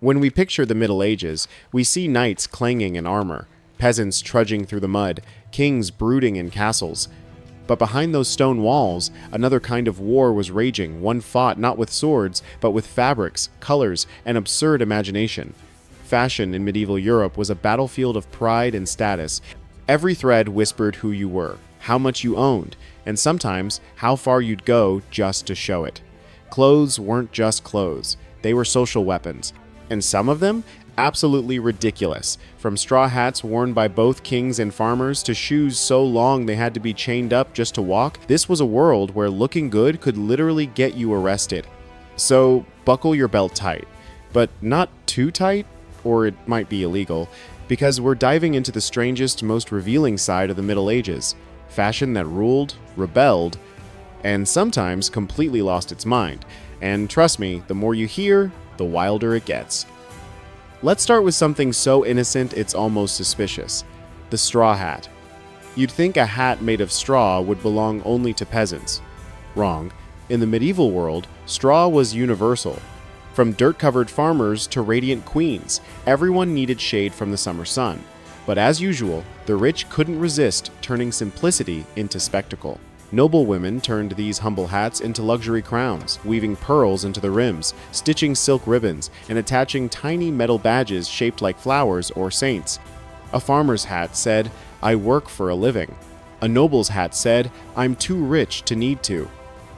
When we picture the Middle Ages, we see knights clanging in armor, peasants trudging through the mud, kings brooding in castles. But behind those stone walls, another kind of war was raging, one fought not with swords, but with fabrics, colors, and absurd imagination. Fashion in medieval Europe was a battlefield of pride and status. Every thread whispered who you were, how much you owned, and sometimes how far you'd go just to show it. Clothes weren't just clothes, they were social weapons, and some of them absolutely ridiculous, from straw hats worn by both kings and farmers to shoes so long they had to be chained up just to walk. This was a world where looking good could literally get you arrested. So buckle your belt tight, but not too tight, or it might be illegal, because we're diving into the strangest, most revealing side of the Middle Ages, fashion that ruled, rebelled, and sometimes completely lost its mind. And trust me, the more you hear, the wilder it gets. Let's start with something so innocent it's almost suspicious: the straw hat. You'd think a hat made of straw would belong only to peasants. Wrong. In the medieval world, straw was universal. From dirt-covered farmers to radiant queens, everyone needed shade from the summer sun. But as usual, the rich couldn't resist turning simplicity into spectacle. Noble women turned these humble hats into luxury crowns, weaving pearls into the rims, stitching silk ribbons, and attaching tiny metal badges shaped like flowers or saints. A farmer's hat said, "I work for a living." A noble's hat said, "I'm too rich to need to."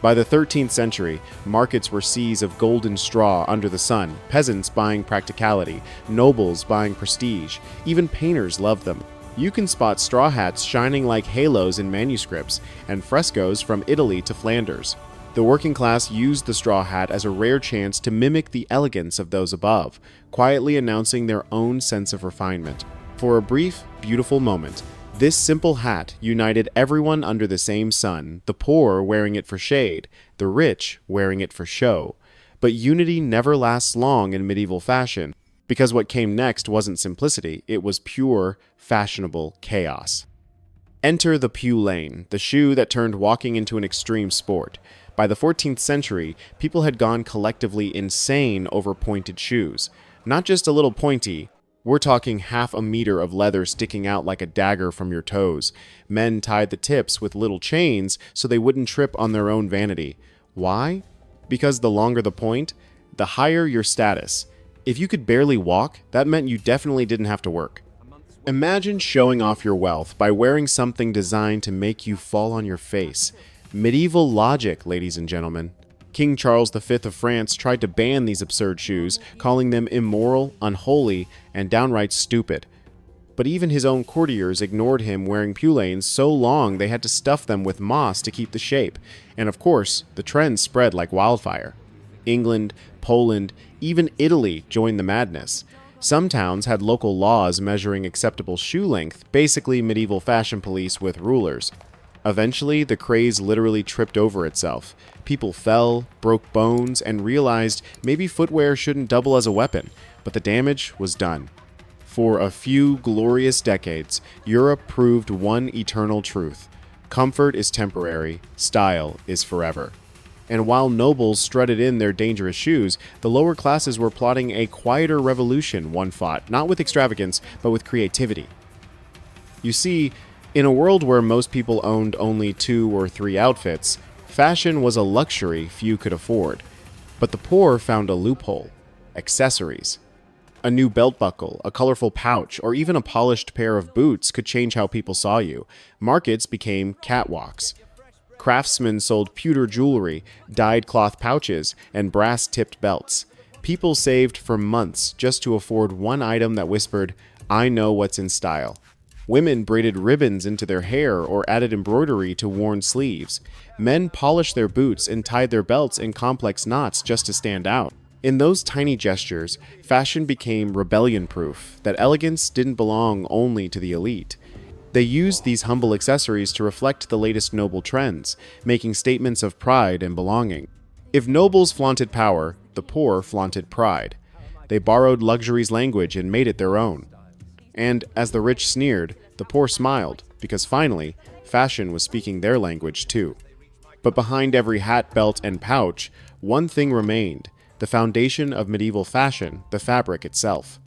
By the 13th century, markets were seas of golden straw under the sun, peasants buying practicality, nobles buying prestige. Even painters loved them. You can spot straw hats shining like halos in manuscripts, and frescoes from Italy to Flanders. The working class used the straw hat as a rare chance to mimic the elegance of those above, quietly announcing their own sense of refinement. For a brief, beautiful moment, this simple hat united everyone under the same sun, the poor wearing it for shade, the rich wearing it for show. But unity never lasts long in medieval fashion, because what came next wasn't simplicity, it was pure, fashionable chaos. Enter the pew lane, the shoe that turned walking into an extreme sport. By the 14th century, people had gone collectively insane over pointed shoes. Not just a little pointy, we're talking half a meter of leather sticking out like a dagger from your toes. Men tied the tips with little chains so they wouldn't trip on their own vanity. Why? Because the longer the point, the higher your status. If you could barely walk, that meant you definitely didn't have to work. Imagine showing off your wealth by wearing something designed to make you fall on your face. Medieval logic, ladies and gentlemen. King Charles V of France tried to ban these absurd shoes, calling them immoral, unholy, and downright stupid. But even his own courtiers ignored him wearing pewlanes so long they had to stuff them with moss to keep the shape. And of course, the trend spread like wildfire. England, Poland, even Italy joined the madness. Some towns had local laws measuring acceptable shoe length, basically medieval fashion police with rulers. Eventually, the craze literally tripped over itself. People fell, broke bones, and realized maybe footwear shouldn't double as a weapon, but the damage was done. For a few glorious decades, Europe proved one eternal truth: comfort is temporary, style is forever. And while nobles strutted in their dangerous shoes, the lower classes were plotting a quieter revolution one fought, not with extravagance, but with creativity. You see, in a world where most people owned only 2 or 3 outfits, fashion was a luxury few could afford. But the poor found a loophole: accessories. A new belt buckle, a colorful pouch, or even a polished pair of boots could change how people saw you. Markets became catwalks. Craftsmen sold pewter jewelry, dyed cloth pouches, and brass-tipped belts. People saved for months just to afford one item that whispered, "I know what's in style." Women braided ribbons into their hair or added embroidery to worn sleeves. Men polished their boots and tied their belts in complex knots just to stand out. In those tiny gestures, fashion became rebellion-proof, that elegance didn't belong only to the elite. They used these humble accessories to reflect the latest noble trends, making statements of pride and belonging. If nobles flaunted power, the poor flaunted pride. They borrowed luxury's language and made it their own. And as the rich sneered, the poor smiled, because finally, fashion was speaking their language too. But behind every hat, belt, and pouch, one thing remained: the foundation of medieval fashion, the fabric itself.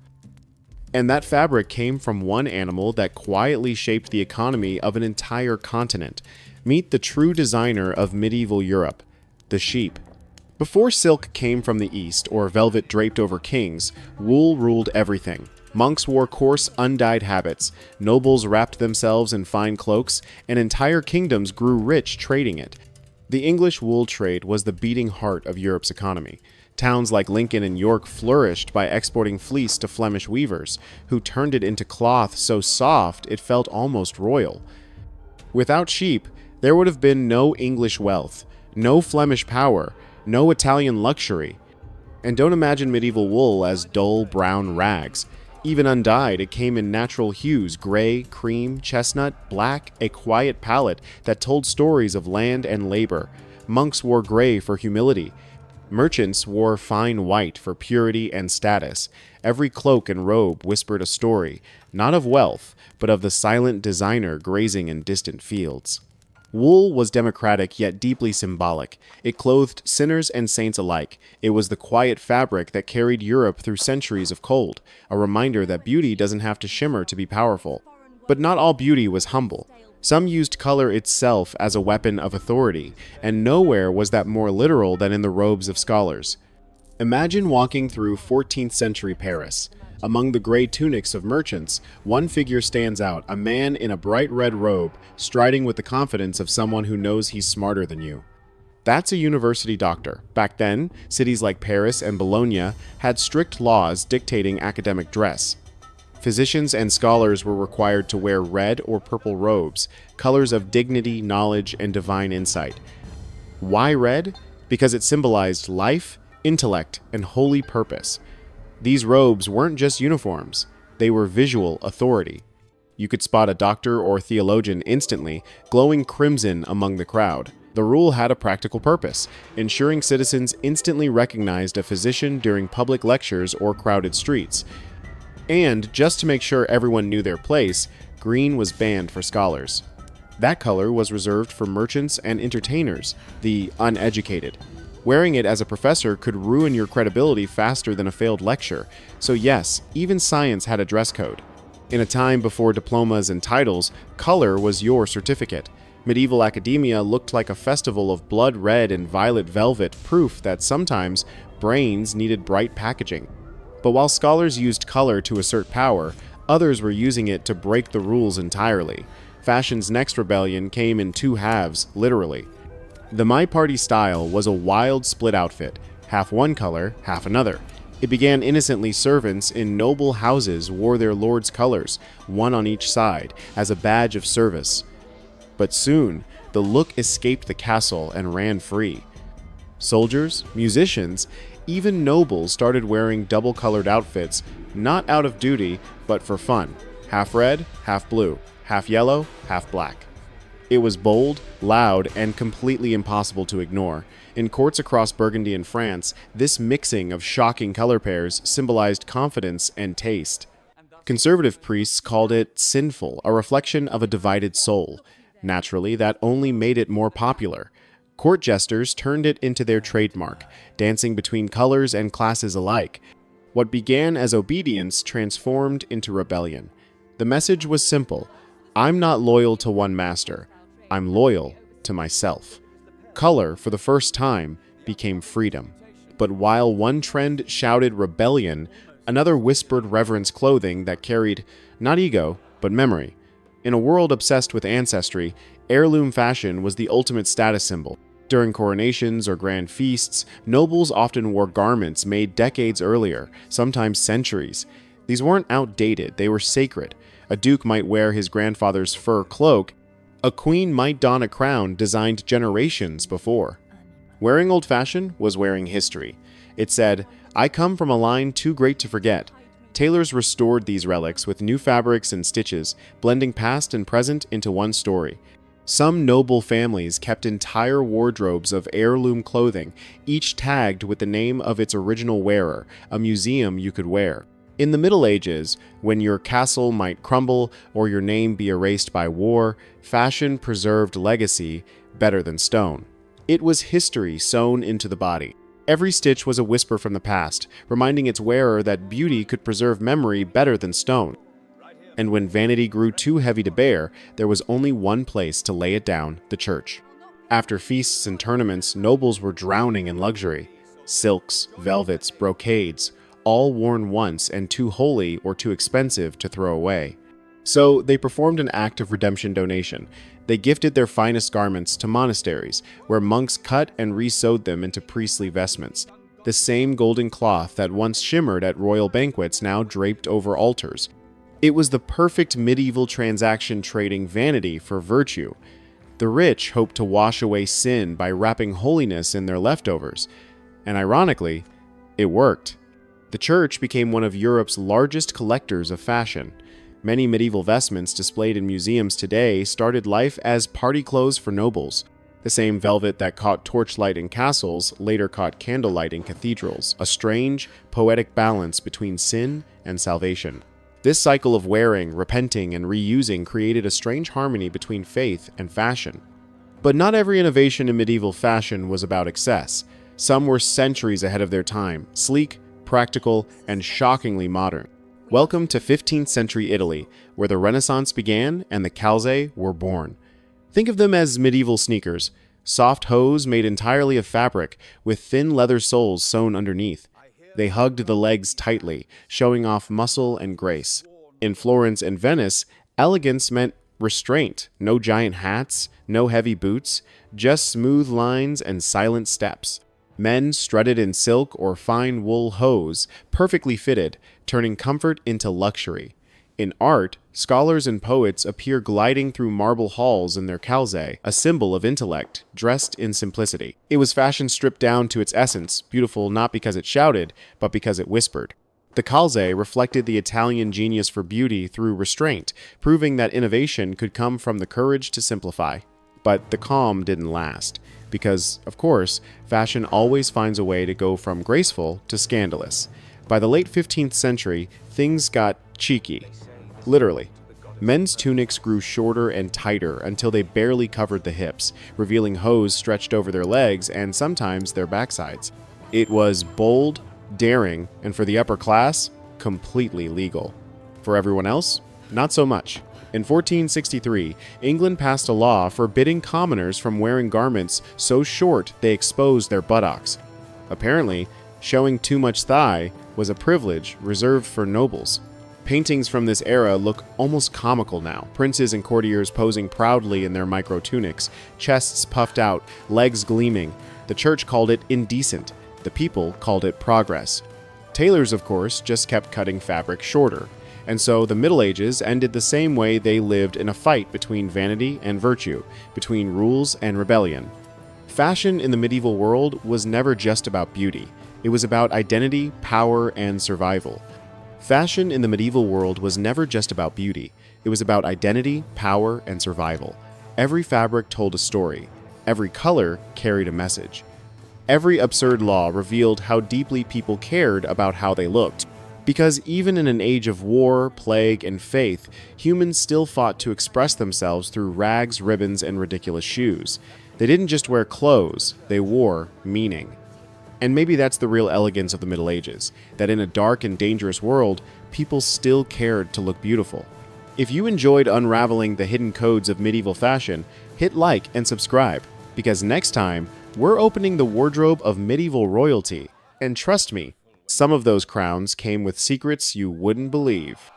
And that fabric came from one animal that quietly shaped the economy of an entire continent. Meet the true designer of medieval Europe, the sheep. Before silk came from the east, or velvet draped over kings, wool ruled everything. Monks wore coarse, undyed habits, nobles wrapped themselves in fine cloaks, and entire kingdoms grew rich trading it. The English wool trade was the beating heart of Europe's economy. Towns like Lincoln and York flourished by exporting fleece to Flemish weavers, who turned it into cloth so soft it felt almost royal. Without sheep, there would have been no English wealth, no Flemish power, no Italian luxury. And don't imagine medieval wool as dull brown rags. Even undyed, it came in natural hues: gray, cream, chestnut, black, a quiet palette that told stories of land and labor. Monks wore gray for humility. Merchants wore fine white for purity and status. Every cloak and robe whispered a story, not of wealth, but of the silent designer grazing in distant fields. Wool was democratic yet deeply symbolic. It clothed sinners and saints alike. It was the quiet fabric that carried Europe through centuries of cold, a reminder that beauty doesn't have to shimmer to be powerful. But not all beauty was humble. Some used color itself as a weapon of authority, and nowhere was that more literal than in the robes of scholars. Imagine walking through 14th century Paris. Among the gray tunics of merchants, one figure stands out, a man in a bright red robe, striding with the confidence of someone who knows he's smarter than you. That's a university doctor. Back then, cities like Paris and Bologna had strict laws dictating academic dress. Physicians and scholars were required to wear red or purple robes, colors of dignity, knowledge, and divine insight. Why red? Because it symbolized life, intellect, and holy purpose. These robes weren't just uniforms, they were visual authority. You could spot a doctor or theologian instantly, glowing crimson among the crowd. The rule had a practical purpose, ensuring citizens instantly recognized a physician during public lectures or crowded streets. And, just to make sure everyone knew their place, green was banned for scholars. That color was reserved for merchants and entertainers, the uneducated. Wearing it as a professor could ruin your credibility faster than a failed lecture, so yes, even science had a dress code. In a time before diplomas and titles, color was your certificate. Medieval academia looked like a festival of blood red and violet velvet, proof that sometimes brains needed bright packaging. But while scholars used color to assert power, others were using it to break the rules entirely. Fashion's next rebellion came in two halves, literally. The My Party style was a wild split outfit, half one color, half another. It began innocently. Servants in noble houses wore their lord's colors, one on each side, as a badge of service. But soon, the look escaped the castle and ran free. Soldiers, musicians, even nobles started wearing double-colored outfits, not out of duty, but for fun. Half red, half blue, half yellow, half black. It was bold, loud, and completely impossible to ignore. In courts across Burgundy and France, this mixing of shocking color pairs symbolized confidence and taste. Conservative priests called it sinful, a reflection of a divided soul. Naturally, that only made it more popular. Court jesters turned it into their trademark, dancing between colors and classes alike. What began as obedience transformed into rebellion. The message was simple: I'm not loyal to one master, I'm loyal to myself. Color, for the first time, became freedom. But while one trend shouted rebellion, another whispered reverence clothing that carried not ego, but memory. In a world obsessed with ancestry, heirloom fashion was the ultimate status symbol. During coronations or grand feasts, nobles often wore garments made decades earlier, sometimes centuries. These weren't outdated, they were sacred. A duke might wear his grandfather's fur cloak. A queen might don a crown designed generations before. Wearing old-fashioned was wearing history. It said, I come from a line too great to forget. Tailors restored these relics with new fabrics and stitches, blending past and present into one story. Some noble families kept entire wardrobes of heirloom clothing, each tagged with the name of its original wearer, a museum you could wear. In the Middle Ages, when your castle might crumble or your name be erased by war, fashion preserved legacy better than stone. It was history sewn into the body. Every stitch was a whisper from the past, reminding its wearer that beauty could preserve memory better than stone. And when vanity grew too heavy to bear, there was only one place to lay it down: the church. After feasts and tournaments, nobles were drowning in luxury. Silks, velvets, brocades, all worn once and too holy or too expensive to throw away. So they performed an act of redemption donation. They gifted their finest garments to monasteries, where monks cut and re-sewed them into priestly vestments. The same golden cloth that once shimmered at royal banquets now draped over altars. It was the perfect medieval transaction trading vanity for virtue. The rich hoped to wash away sin by wrapping holiness in their leftovers. And ironically, it worked. The church became one of Europe's largest collectors of fashion. Many medieval vestments displayed in museums today started life as party clothes for nobles. The same velvet that caught torchlight in castles later caught candlelight in cathedrals, a strange, poetic balance between sin and salvation. This cycle of wearing, repenting, and reusing created a strange harmony between faith and fashion. But not every innovation in medieval fashion was about excess. Some were centuries ahead of their time, sleek, practical, and shockingly modern. Welcome to 15th century Italy, where the Renaissance began and the calze were born. Think of them as medieval sneakers, soft hose made entirely of fabric, with thin leather soles sewn underneath. They hugged the legs tightly, showing off muscle and grace. In Florence and Venice, elegance meant restraint. No giant hats, no heavy boots, just smooth lines and silent steps. Men strutted in silk or fine wool hose, perfectly fitted, turning comfort into luxury. In art, scholars and poets appear gliding through marble halls in their calze, a symbol of intellect, dressed in simplicity. It was fashion stripped down to its essence, beautiful not because it shouted, but because it whispered. The calze reflected the Italian genius for beauty through restraint, proving that innovation could come from the courage to simplify. But the calm didn't last, because, of course, fashion always finds a way to go from graceful to scandalous. By the late 15th century, things got cheeky. Literally. Men's tunics grew shorter and tighter until they barely covered the hips, revealing hose stretched over their legs and sometimes their backsides. It was bold, daring, and for the upper class, completely legal. For everyone else, not so much. In 1463, England passed a law forbidding commoners from wearing garments so short they exposed their buttocks. Apparently, showing too much thigh was a privilege reserved for nobles. Paintings from this era look almost comical now. Princes and courtiers posing proudly in their micro-tunics, chests puffed out, legs gleaming. The church called it indecent. The people called it progress. Tailors, of course, just kept cutting fabric shorter. And so the Middle Ages ended the same way they lived, in a fight between vanity and virtue, between rules and rebellion. Fashion in the medieval world was never just about beauty. It was about identity, power, and survival. Fashion in the medieval world was never just about beauty. It was about identity, power, and survival. Every fabric told a story. Every color carried a message. Every absurd law revealed how deeply people cared about how they looked. Because even in an age of war, plague, and faith, humans still fought to express themselves through rags, ribbons, and ridiculous shoes. They didn't just wear clothes, they wore meaning. And maybe that's the real elegance of the Middle Ages, that in a dark and dangerous world, people still cared to look beautiful. If you enjoyed unraveling the hidden codes of medieval fashion, hit like and subscribe, because next time, we're opening the wardrobe of medieval royalty. And trust me, some of those crowns came with secrets you wouldn't believe.